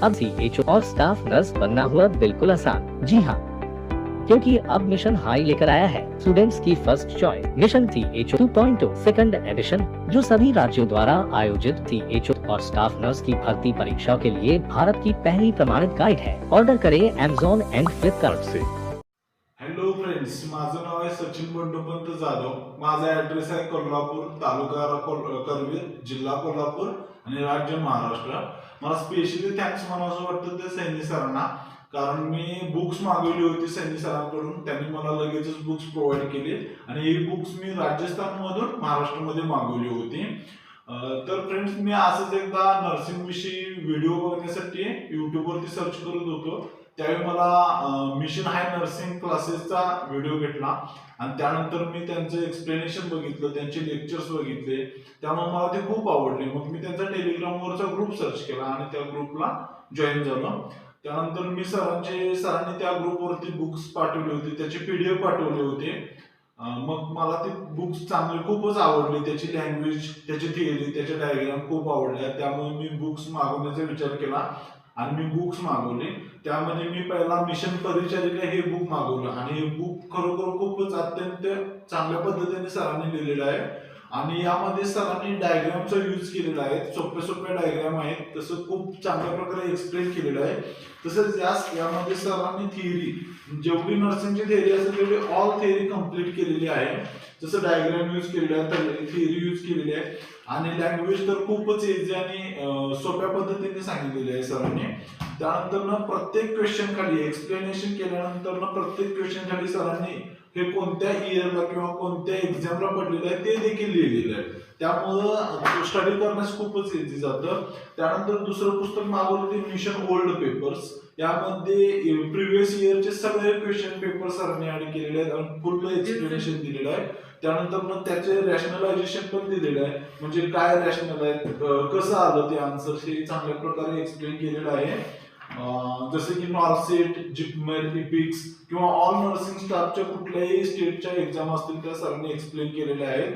अब CHO और staff nurse बनना हुआ बिल्कुल आसान। जी हाँ, क्योंकि अब मिशन हाई लेकर आया है स्टूडेंट्स की first choice mission CHO 2.0 second edition, जो सभी राज्यों द्वारा आयोजित CHO और स्टाफ नर्स की भर्ती परीक्षा के लिए भारत की पहली प्रमाणित गाइड है। ऑर्डर करें Amazon एंड फ्लिपकार्ट से। हॅलो फ्रेंड्स, माझं नाव आहे सचिन बंडोपंत जाधव. माझा ऍड्रेस आहे कोल्हापूर, तालुका करवीर, जिल्हा कोल्हापूर आणि राज्य महाराष्ट्र. मला स्पेशली थँक्स म्हणावं वाटतं ते सैनी सरांना, कारण मी बुक्स मागवली होती सैनी सरांकडून. त्यांनी मला लगेचच बुक्स प्रोव्हाइड केली आणि ही बुक्स मी राजस्थान मधून महाराष्ट्रामध्ये मागवली होती. तर फ्रेंड्स, मी असंच एकदा नर्सिंग विषयी व्हिडिओ बघण्यासाठी युट्यूबवरती सर्च करत होतो. त्यावेळी मला मिशन हाय नर्सिंग क्लासेसचा व्हिडिओ भेटला आणि त्यानंतर मी त्यांचं एक्सप्लेनेशन बघितलं, त्यांचे लेक्चर्स बघितले. त्यामुळे मला ते खूप आवडले. मग मी त्यांचा टेलिग्रामवरचा ग्रुप सर्च केला आणि त्या ग्रुपला जॉईन झालो. त्यानंतर मी सरांनी त्या ग्रुपवरती बुक्स पाठवली होती, त्याचे PDF पाठवले होते. मग मला ते बुक्स खूपच आवडले. त्याची लँग्वेज, त्याची थिअरी, त्याचे डायग्राम खूप आवडल्या. त्यामुळे मी बुक्स मागवण्याचा विचार केला आणि मी बुक्स मागवले. त्यामध्ये मी पहिला मिशन परिचारिका हे बुक मागवलं आणि हे बुक खरोखर खूपच अत्यंत चांगल्या पद्धतीने सरांनी लिहिलेलं आहे आणि यामध्ये सरांनी डायग्रामचा यूज केलेला आहे. सोप्या डायग्राम आहेत, तसं खूप चांगल्या प्रकारे एक्सप्लेन केलेलं आहे. तसंच यामध्ये सरांनी थिअरी, जेवढी नर्सिंगची थिअरी असेल तेवढी ऑल थिअरी कम्प्लीट केलेली आहे. जसं डायग्राम यूज केलेला आहे, थिअरी यूज केलेली आहे आणि लँग्वेज तर खूपच इझी आणि सोप्या पद्धतीने सांगितलेली आहे सरांनी. त्यानंतर प्रत्येक क्वेश्चन खाली एक्सप्लेनेशन केल्यानंतर प्रत्येक क्वेश्चन खाली सरांनी हे कोणत्या इयरला किंवा कोणत्या एक्झामला पडलेलं आहे ते देखील लिहिलेलं आहे. त्यामुळं स्टडी करण्यास खूपच इझी जातं. त्यानंतर दुसरं पुस्तक मागवलं ते मिशन ओल्ड पेपर्स. यामध्ये प्रिव्हियस इयरचे सगळे क्वेश्चन पेपर सरांनी ऍड केलेले आहेत आणि पूर्ण एक्सप्लेनेशन दिलेलं आहे. त्यानंतर त्याचे रॅशनलायझेशन पण दिलेलं आहे, म्हणजे काय रॅशनल आहे, कसं आलं ते आन्सर, हे चांगल्या प्रकारे एक्सप्लेन केलेलं आहे. जसं की नॉर्सेट, जिपमेर, इपिक्स किंवा ऑल नर्सिंग स्टाफच्या कुठल्याही स्टेटच्या एक्झाम असतील त्या सरांनी एक्सप्लेन केलेल्या आहेत.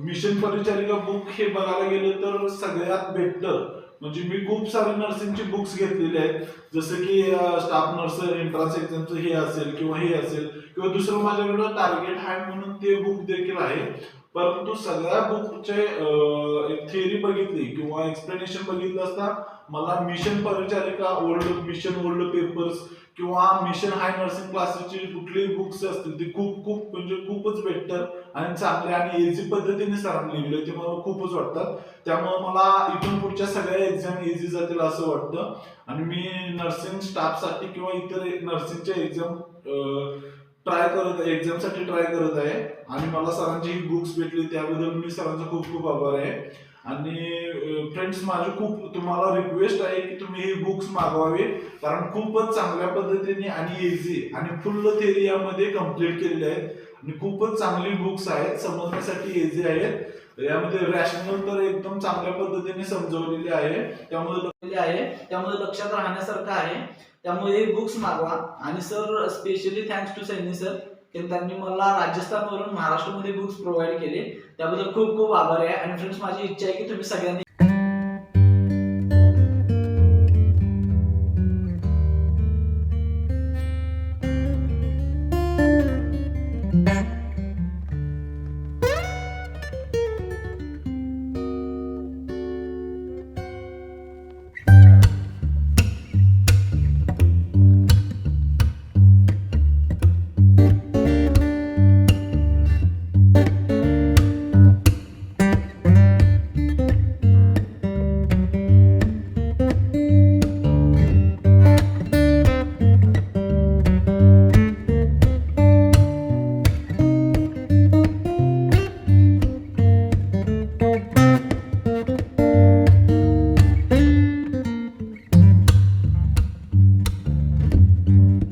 मिशन परिचारिका बुक हे बघायला गेलं तर सगळ्यात बेटर, म्हणजे मी खूप सारे नर्सिंगचे बुक्स घेतलेले आहेत. जसं की स्टाफ नर्स एंट्रन्स एक्झामचं हे असेल किंवा हे असेल किंवा दुसरं माझ्याकडं टार्गेट हाय म्हणून ते बुक देखील आहे. परंतु सगळ्या बुकचे थिअरी बघितली किंवा एक्सप्लेनेशन बघितलं असता मला मिशन परिचारिका मिशन ओल्ड पेपर्स किंवा मिशन हाय नर्सिंग क्लासेसची कुठलीही बुक्स असतील ते खूप म्हणजे खूपच बेटर आणि चांगल्या आणि इझी पद्धतीने सरांनी लिहिलं, ते मला खूपच वाटतात. त्यामुळे मला इथून पुढच्या सगळ्या एक्झाम इझी जातील असं वाटतं आणि मी नर्सिंग स्टाफसाठी किंवा इतर नर्सिंगच्या एक्झामसाठी ट्राय करत आहे आणि मला सरांची ही बुक्स भेटली त्याबद्दल मी सरांचा खूप आभार आहे. आणि फ्रेंड्स, माझी खूप तुम्हाला रिक्वेस्ट आहे की तुम्ही ही बुक्स मागवावे, कारण खूपच चांगल्या पद्धतीने आणि इझी आणि फुल थिअरी यामध्ये कम्प्लीट केलेली आहेत आणि खूपच चांगली बुक्स आहेत, समजण्यासाठी इझी आहेत. यामध्ये रॅशनल तर एकदम चांगल्या पद्धतीने समजवलेली आहे, त्यामुळे लक्षात राहण्यासारखं आहे. त्यामुळे हे बुक्स मागवा. आणि sir, specially thanks to Saini sir, त्यांनी मला राजस्थानवरून महाराष्ट्रामध्ये बुक्स प्रोव्हाइड केले, त्याबद्दल खूप आभार आहे. आणि फ्रेंड्स, माझी इच्छा आहे की तुम्ही सगळ्यांनी